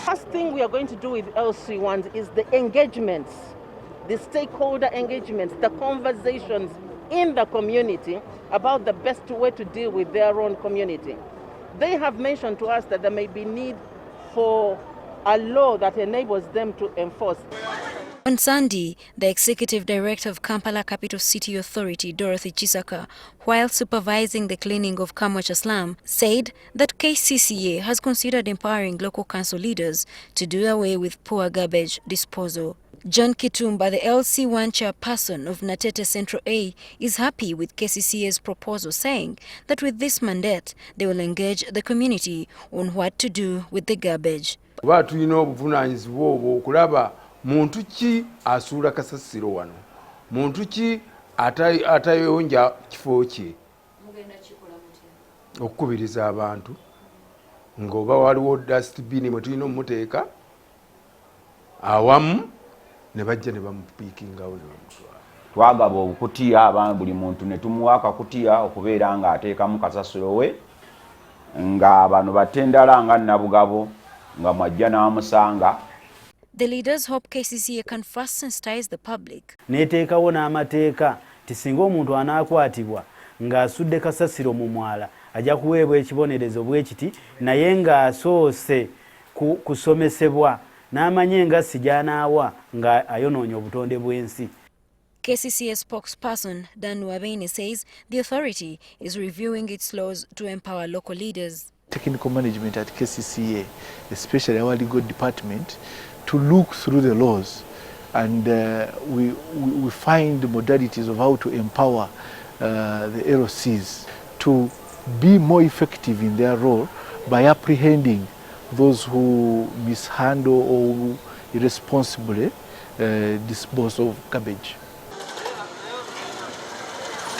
First thing we are going to do with LC1 is the engagements, the stakeholder engagements, the conversations in the community about the best way to deal with their own community. They have mentioned to us that there may be need for a law that enables them to enforce. On Sunday, the Executive Director of Kampala Capital City Authority, Dorothy Chisaka, while supervising the cleaning of Kamwatcha slum, said that KCCA has considered empowering local council leaders to do away with poor garbage disposal. John Kitumba, the LC1 chairperson of Natete Central A, is happy with KCCA's proposal, saying that with this mandate, they will engage the community on what to do with the garbage. Muntu ki asuula kasasiro wano, muntu ki atayonja kifo kye, okukubiriza abantu ng'oba waliwo dustbin mwe tulina omuteeka awamu ne bajja ne bamupiikingawo. Twagaba obukutiya buli muntu ne tumuwa akakutiya okubeera ng'ateekamu kasasiro we nga bano batendala nga Nabugabo nga mwajja n'amusanga. The leaders hope KCCA can first sensitize the public. Neteekawo n'amateeka ti singa omuntu anaakwatibwa ng'asudde kasasiro mu mwala ajja kuweebwa ekibonerezo bwe kiti naye ng'asoose kusomesebwa n'amanye engassi gy'anaawa nga ayonoonya obutonde bw'ensi. KCCA spokesperson Dan Wabeni says the authority is reviewing its laws to empower local leaders. Technical management at KCCA, especially our legal department, to look through the laws and we find the modalities of how to empower the LCs to be more effective in their role by apprehending those who mishandle or irresponsibly dispose of garbage.